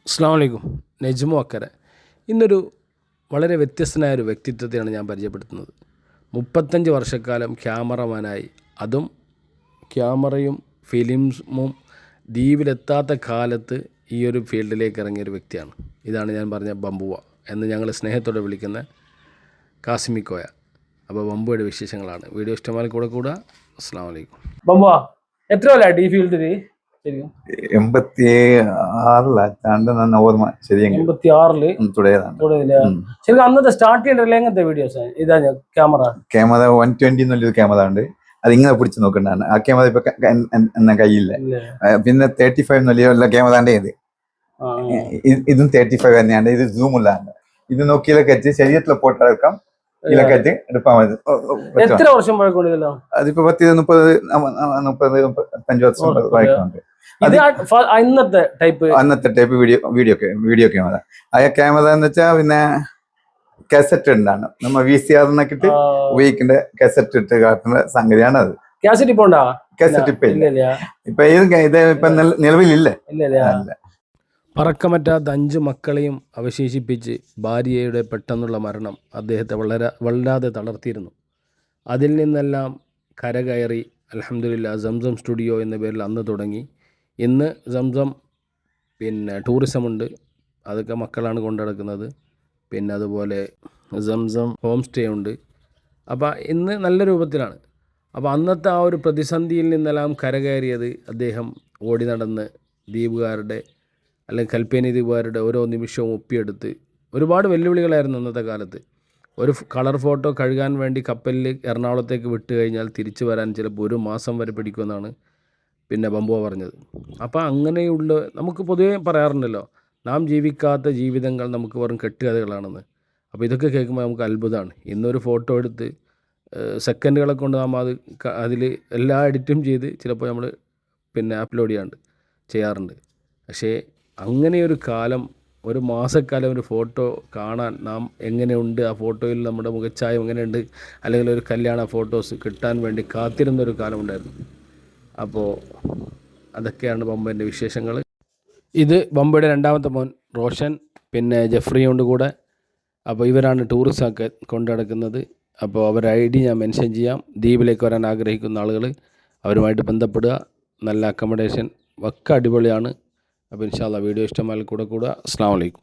അസ്സലാമു അലൈക്കും. നജ്മു അക്കരെ. ഇന്നൊരു വളരെ വ്യത്യസ്തനായ ഒരു വ്യക്തിത്വത്തെയാണ് ഞാൻ പരിചയപ്പെടുത്തുന്നത്. 35 വർഷക്കാലം ക്യാമറമാനായി, അതും ക്യാമറയും ഫിലിംസും ദ്വീപിലെത്താത്ത കാലത്ത് ഈ ഒരു ഫീൽഡിലേക്ക് ഇറങ്ങിയൊരു വ്യക്തിയാണ്. ഇതാണ് ഞാൻ പറഞ്ഞ ബംബുവ എന്ന് ഞങ്ങൾ സ്നേഹത്തോടെ വിളിക്കുന്ന കാസിമിക്കോയ. അപ്പോൾ ബംബുവയുടെ വിശേഷങ്ങളാണ്. വീഡിയോ ഇഷ്ടമായി കൂടെ കൂടുക. അസ്സലാമു അലൈക്കും. ബംബുവ എത്ര കൊല്ലം ഈ ഫീൽഡിൽ? 86 ഓർമ്മ ശരിയെങ്കിൽ 86 ശരിക്കും അന്നത്തെ സ്റ്റാർട്ട് ചെയ്യേണ്ട എങ്ങനത്തെ വീഡിയോസ് ഇതാ? ക്യാമറ 120 എന്നുള്ളൊരു ക്യാമറ ഉണ്ട്. അത് ഇങ്ങനെ പിടിച്ച് നോക്കണ്ടാണ്. ആ ക്യാമറ ഇപ്പൊ എന്ന കയ്യില്ല. പിന്നെ 35 എന്നുള്ള ക്യാമറ ഇത് ഇതും 35 തന്നെയാണ്. ഇത് സൂം ഉള്ളതാണ്. ഇത് നോക്കിയിലൊക്കെ ശരീരത്തിലെ ഫോട്ടോ എടുക്കാം. ഇതിലൊക്കെ എടുക്കാൻ മതി. എത്ര വർഷം പഴക്കമുണ്ടല്ലോ? അതിപ്പോ 30-35 വർഷം പഴക്കമുണ്ട്. അന്നത്തെ ടൈപ്പ് വീഡിയോ ക്യാമറ. ആ ക്യാമറ എന്ന് വെച്ചാൽ പിന്നെ കാസറ്റ് ഉണ്ടാണ്. നമ്മ VCR എന്നൊക്കെ ഉപയോഗിക്കേണ്ട കാസറ്റ് ഇട്ട് കാട്ടുന്ന സംഗതിയാണ് അത്. കാസറ്റ് ഇപ്പൊ ഇല്ല. ഇത് ഇപ്പൊ നിലവിലില്ല. പറക്കമറ്റാത്ത 5 മക്കളെയും അവശേഷിപ്പിച്ച് ഭാര്യയുടെ പെട്ടെന്നുള്ള മരണം അദ്ദേഹത്തെ വല്ലാതെ തളർത്തിയിരുന്നു. അതിൽ നിന്നെല്ലാം കരകയറി അൽഹംദുലില്ലാ സംസം സ്റ്റുഡിയോ എന്ന പേരിൽ അന്ന് തുടങ്ങി. ഇന്ന് സംസം പിന്നെ ടൂറിസമുണ്ട്, അതൊക്കെ മക്കളാണ് കൊണ്ടുനടക്കുന്നത്. പിന്നെ അതുപോലെ സംസം ഹോം സ്റ്റേ ഉണ്ട്. അപ്പോൾ ഇന്ന് നല്ല രൂപത്തിലാണ്. അപ്പോൾ അന്നത്തെ ആ ഒരു പ്രതിസന്ധിയിൽ നിന്നെല്ലാം കരകയറിയത് അദ്ദേഹം ഓടി നടന്ന് ദ്വീപുകാരുടെ അല്ലെങ്കിൽ കൽപ്പേനി ദ്വീപുകാരുടെ ഓരോ നിമിഷവും ഒപ്പിയെടുത്ത്. ഒരുപാട് വെല്ലുവിളികളായിരുന്നു അന്നത്തെ കാലത്ത്. ഒരു കളർ ഫോട്ടോ കഴുകാൻ വേണ്ടി കപ്പലിൽ എറണാകുളത്തേക്ക് വിട്ട് കഴിഞ്ഞാൽ തിരിച്ചു വരാൻ ചിലപ്പോൾ 1 മാസം വരെ പിടിക്കുമെന്നാണ് പിന്നെ ബംബുവ പറഞ്ഞത്. അപ്പോൾ അങ്ങനെയുള്ള നമുക്ക് പൊതുവേ പറയാറുണ്ടല്ലോ, നാം ജീവിക്കാത്ത ജീവിതങ്ങൾ നമുക്ക് വെറും കെട്ടുകഥകളാണെന്ന്. അപ്പോൾ ഇതൊക്കെ കേൾക്കുമ്പോൾ നമുക്ക് അത്ഭുതമാണ്. ഇന്നൊരു ഫോട്ടോ എടുത്ത് സെക്കൻഡുകളെ കൊണ്ട് നാം അതിൽ എല്ലാ എഡിറ്റും ചെയ്ത് ചിലപ്പോൾ നമ്മൾ പിന്നെ അപ്ലോഡ് ചെയ്യാറുണ്ട്. പക്ഷേ അങ്ങനെയൊരു കാലം, ഒരു മാസക്കാലം ഒരു ഫോട്ടോ കാണാൻ നാം എങ്ങനെയുണ്ട്, ആ ഫോട്ടോയിൽ നമ്മുടെ മുഖച്ഛായം എങ്ങനെയുണ്ട്, അല്ലെങ്കിൽ ഒരു കല്യാണ ഫോട്ടോസ് കിട്ടാൻ വേണ്ടി കാത്തിരുന്നൊരു കാലമുണ്ടായിരുന്നു. അപ്പോൾ അതൊക്കെയാണ് ബംബുവിൻ്റെ വിശേഷങ്ങൾ. ഇത് ബംബുയുടെ 2ാമത്തെ മോൻ റോഷൻ, പിന്നെ ജെഫ്രിയുണ്ട് കൂടെ. അപ്പോൾ ഇവരാണ് ടൂറിസമൊക്കെ കൊണ്ടു നടക്കുന്നത്. അപ്പോൾ അവരുടെ ID ഞാൻ മെൻഷൻ ചെയ്യാം. ദ്വീപിലേക്ക് വരാൻ ആഗ്രഹിക്കുന്ന ആളുകൾ അവരുമായിട്ട് ബന്ധപ്പെടുക. നല്ല അക്കോമഡേഷൻ ഒക്കെ അടിപൊളിയാണ്. അപ്പോൾ ഇൻഷാ അല്ലാഹ് വീഡിയോ ഇഷ്ടമായാൽ കൂടെ കൂടുക. അസ്സലാമു അലൈക്കും.